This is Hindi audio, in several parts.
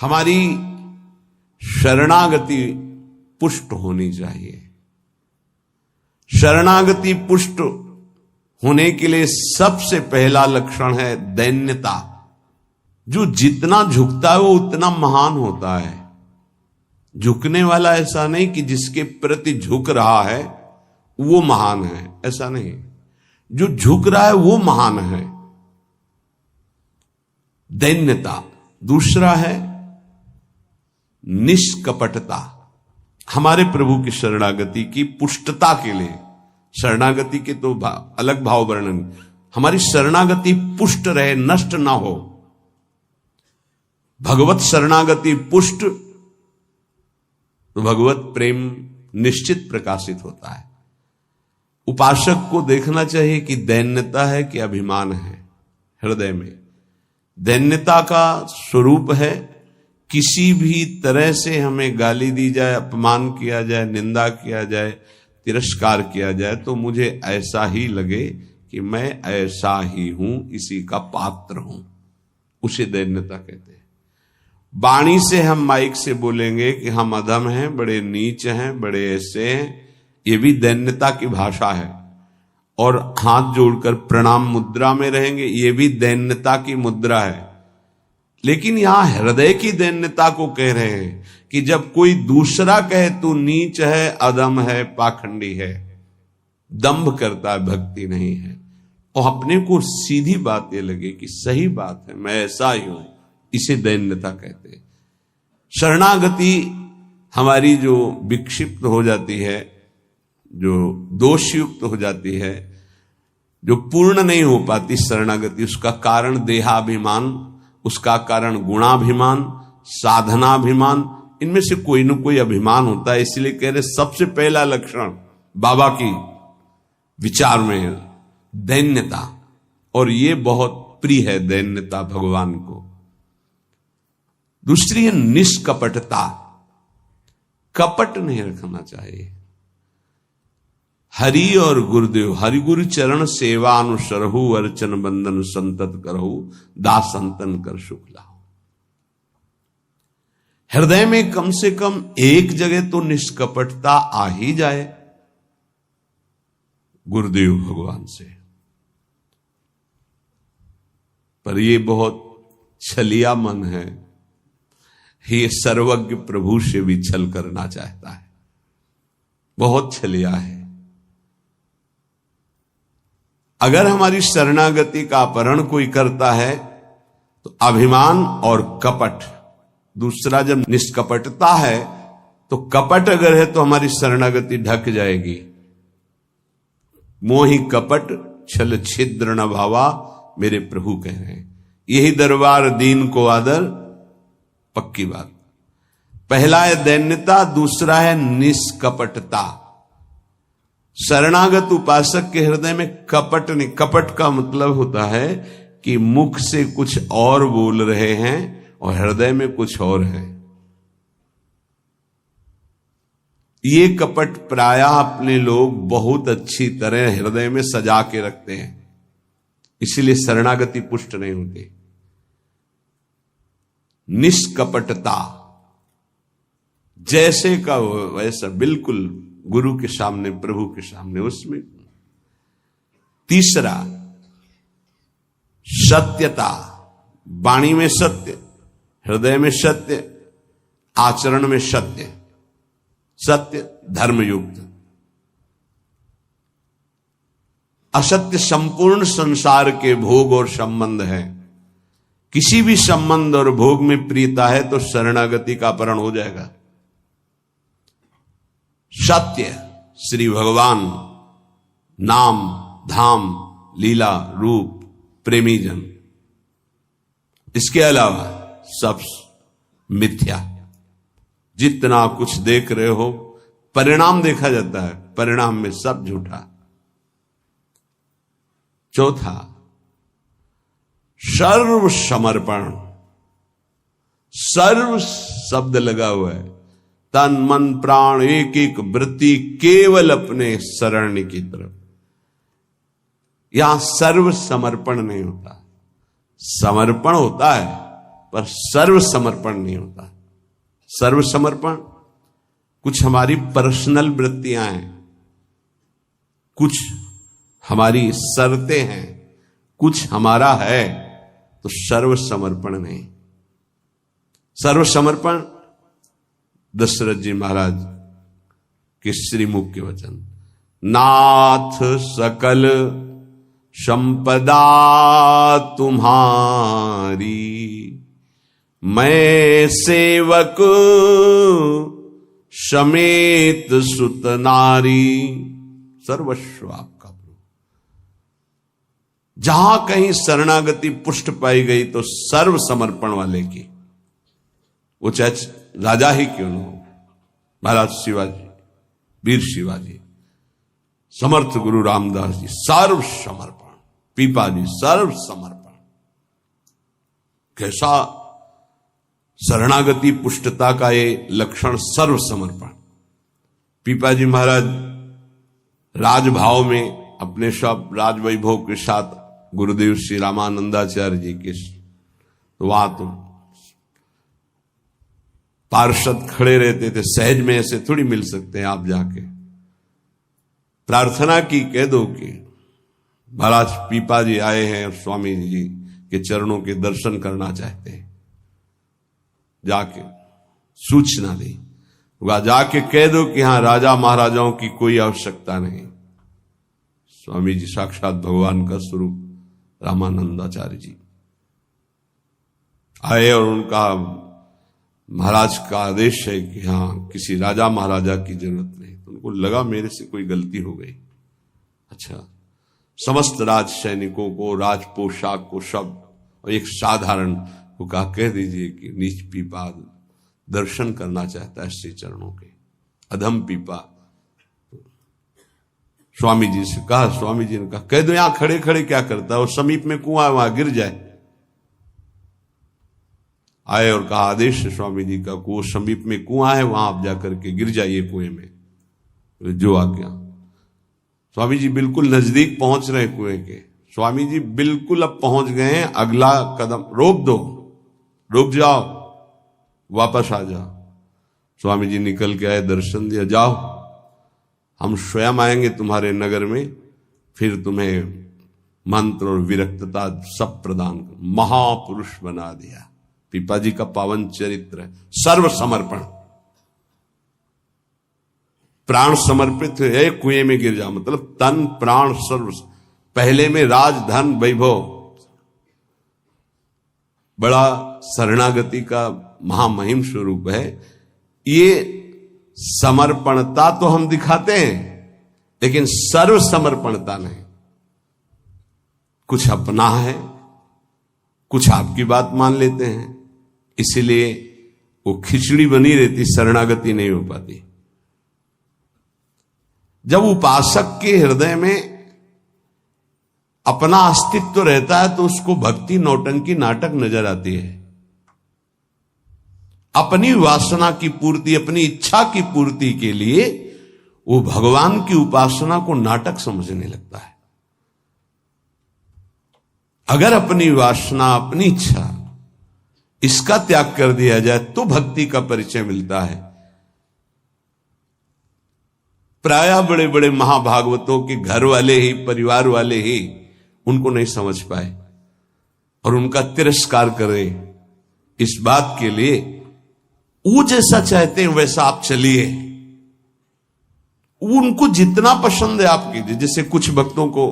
हमारी शरणागति पुष्ट होनी चाहिए। शरणागति पुष्ट होने के लिए सबसे पहला लक्षण है दैन्यता। जो जितना झुकता है वो उतना महान होता है। झुकने वाला ऐसा नहीं कि जिसके प्रति झुक रहा है वो महान है, ऐसा नहीं। जो झुक रहा है वो महान है, दैन्यता। दूसरा है निष्कपटता। हमारे प्रभु की शरणागति की पुष्टता के लिए, शरणागति के तो अलग भाव वर्णन, हमारी शरणागति पुष्ट रहे, नष्ट ना हो। भगवत शरणागति पुष्ट तो भगवत प्रेम निश्चित प्रकाशित होता है। उपासक को देखना चाहिए कि दैन्यता है कि अभिमान है हृदय में। दैन्यता का स्वरूप है किसी भी तरह से हमें गाली दी जाए, अपमान किया जाए, निंदा किया जाए, तिरस्कार किया जाए तो मुझे ऐसा ही लगे कि मैं ऐसा ही हूं, इसी का पात्र हूं। उसे दैन्यता कहते हैं। वाणी से हम माइक से बोलेंगे कि हम अधम हैं, बड़े नीच हैं, बड़े ऐसे हैं, ये भी दैन्यता की भाषा है। और हाथ जोड़कर प्रणाम मुद्रा में रहेंगे, ये भी दैन्यता की मुद्रा है। लेकिन यहां हृदय की दैन्यता को कह रहे हैं कि जब कोई दूसरा कहे तू नीच है, अधम है, पाखंडी है, दंभ करता है, भक्ति नहीं है, और अपने को सीधी बात ये लगे कि सही बात है, मैं ऐसा ही हूं, इसे दैन्यता कहते हैं। शरणागति हमारी जो विक्षिप्त हो जाती है, जो दोषयुक्त हो जाती है, जो पूर्ण नहीं हो पाती शरणागति, उसका कारण देहाभिमान, उसका कारण गुणाभिमान, साधनाभिमान, इनमें से कोई न कोई अभिमान होता है। इसलिए कह रहे सबसे पहला लक्षण बाबा की विचार में है दैन्यता, और ये बहुत प्रिय है दैन्यता भगवान को। दूसरी है निष्कपटता। कपट नहीं रखना चाहिए। हरि और गुरुदेव, हरि गुरु चरण सेवा अनुसरहु, अर्चन बंदन संतत करहु, दास संतन कर शुक्ला। हृदय में कम से कम एक जगह तो निष्कपटता आ ही जाए गुरुदेव भगवान से। पर ये बहुत छलिया मन है, ये सर्वज्ञ प्रभु से भी छल करना चाहता है, बहुत छलिया है। अगर हमारी शरणागति का अपहरण कोई करता है तो अभिमान और कपट। दूसरा जब निष्कपटता है तो कपट अगर है तो हमारी शरणागति ढक जाएगी। मोहि कपट छल छिद्र न भावा, मेरे प्रभु कह रहे हैं। यही दरबार दीन को आदर, पक्की बात। पहला है दैन्यता, दूसरा है निष्कपटता। शरणागत उपासक के हृदय में कपट नहीं। कपट का मतलब होता है कि मुख से कुछ और बोल रहे हैं और हृदय में कुछ और है। ये कपट प्रायः अपने लोग बहुत अच्छी तरह हृदय में सजा के रखते हैं, इसीलिए शरणागति पुष्ट नहीं होती। निष्कपटता, जैसे का वैसा, बिल्कुल गुरु के सामने, प्रभु के सामने, उसमें। तीसरा सत्यता। वाणी में सत्य, हृदय में सत्य, आचरण में सत्य, सत्य धर्मयुक्त। असत्य संपूर्ण संसार के भोग और संबंध है। किसी भी संबंध और भोग में प्रियता है तो शरणागति का अपहरण हो जाएगा। सत्य श्री भगवान, नाम, धाम, लीला, रूप, प्रेमी जन। इसके अलावा सब मिथ्या। जितना कुछ देख रहे हो परिणाम देखा जाता है, परिणाम में सब झूठा। चौथा सर्व समर्पण। सर्व शब्द लगा हुआ है, तन मन प्राण एक एक वृत्ति केवल अपने शरण की तरफ। यहां सर्व समर्पण नहीं होता, समर्पण होता है पर सर्व समर्पण नहीं होता। सर्व समर्पण कुछ हमारी पर्सनल वृत्तियां हैं, कुछ हमारी शर्तें हैं, कुछ हमारा है, तो सर्व समर्पण नहीं। सर्व समर्पण दशरथ जी महाराज के श्रीमुख के वचन, नाथ सकल संपदा तुम्हारी, मैं सेवक समेत सुत नारी, सर्वस्व आपका प्रभु। जहां कहीं शरणागति पुष्ट पाई गई तो सर्व समर्पण वाले की, वो चाहे राजा ही क्यों न हो, महाराज शिवाजी, वीर शिवाजी, समर्थ गुरु रामदास जी, सर्व समर्पण, पीपा जी सर्व समर्पण। कैसा शरणागति पुष्टता का ये लक्षण, सर्व समर्पण। पीपा जी महाराज राजभाव में अपने सब राजवैभव के साथ गुरुदेव श्री रामानंदाचार्य जी के, तो वहां तो पार्षद खड़े रहते थे, सहज में ऐसे थोड़ी मिल सकते हैं। आप जाके प्रार्थना की, कह दो कि महाराज पीपा जी आए हैं और स्वामी जी के चरणों के दर्शन करना चाहते हैं, जाके सूचना दी, वह जाके कह दो कि हां राजा महाराजाओं की कोई आवश्यकता नहीं। स्वामी जी साक्षात भगवान का स्वरूप रामानंदाचार्य जी आए और उनका महाराज का आदेश है कि हां किसी राजा महाराजा की जरूरत नहीं। तो उनको लगा मेरे से कोई गलती हो गई। अच्छा, समस्त राज सैनिकों को, राज पोशाक को, सब और एक साधारण को कहा कह दीजिए कि नीच पीपा दर्शन करना चाहता है श्री चरणों के, अधम पीपा। स्वामी जी से कहा, स्वामी जी ने कहा कह दो यहां खड़े खड़े क्या करता है, और समीप में कुआं है वहां गिर जाए। आए और कहा आदेश है स्वामी जी का, वो समीप में कुआं है वहां आप जाकर के गिर जाइए कुएं में, जो आज्ञा। स्वामी जी बिल्कुल नजदीक पहुंच रहे कुएं के, स्वामी जी बिल्कुल अब पहुंच गए हैं, अगला कदम रोक दो, रुक जाओ, वापस आ जाओ। स्वामी जी निकल के आए, दर्शन दिया, जाओ हम स्वयं आएंगे तुम्हारे नगर में, फिर तुम्हें मंत्र और विरक्तता सब प्रदान कर। महापुरुष बना दिया। पीपा जी का पावन चरित्र है, सर्व समर्पण, प्राण समर्पित है, कुएं में गिर जा, मतलब तन प्राण सर्व। पहले में राज धन वैभव, बड़ा शरणागति का महामहिम स्वरूप है। ये समर्पणता तो हम दिखाते हैं, लेकिन सर्व समर्पणता नहीं। कुछ अपना है, कुछ आपकी बात मान लेते हैं, इसीलिए वो खिचड़ी बनी रहती, शरणागति नहीं हो पाती। जब उपासक के हृदय में अपना अस्तित्व रहता है तो उसको भक्ति नौटंकी नाटक नजर आती है। अपनी वासना की पूर्ति, अपनी इच्छा की पूर्ति के लिए वो भगवान की उपासना को नाटक समझने लगता है। अगर अपनी वासना, अपनी इच्छा, इसका त्याग कर दिया जाए तो भक्ति का परिचय मिलता है। प्रायः बड़े बड़े महाभागवतों के घर वाले ही, परिवार वाले ही उनको नहीं समझ पाए और उनका तिरस्कार करे। इस बात के लिए वो जैसा चाहते हैं वैसा आप चलिए, उनको जितना पसंद है आप कीजिए। जैसे कुछ भक्तों को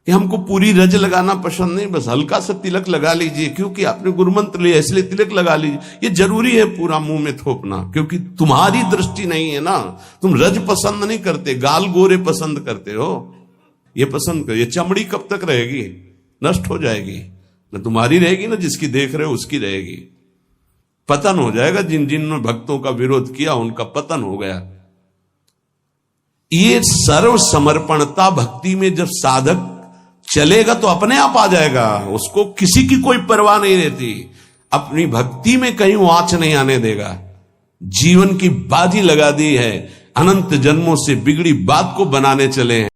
कि हमको पूरी रज लगाना पसंद नहीं, बस हल्का सा तिलक लगा लीजिए, क्योंकि आपने गुरुमंत्र लिया इसलिए तिलक लगा लीजिए। ये जरूरी है पूरा मुंह में थोपना, क्योंकि तुम्हारी दृष्टि नहीं है ना, तुम रज पसंद नहीं करते, गाल गोरे पसंद करते हो। ये पसंद कर, ये चमड़ी कब तक रहेगी, नष्ट हो जाएगी, न तुम्हारी रहेगी न जिसकी देख रहे हो उसकी रहेगी। पतन हो जाएगा। जिन जिन भक्तों का विरोध किया उनका पतन हो गया। ये सर्व समर्पणता भक्ति में जब साधक चलेगा तो अपने आप आ जाएगा, उसको किसी की कोई परवाह नहीं रहती। अपनी भक्ति में कहीं आंच नहीं आने देगा। जीवन की बाजी लगा दी है, अनंत जन्मों से बिगड़ी बात को बनाने चले हैं।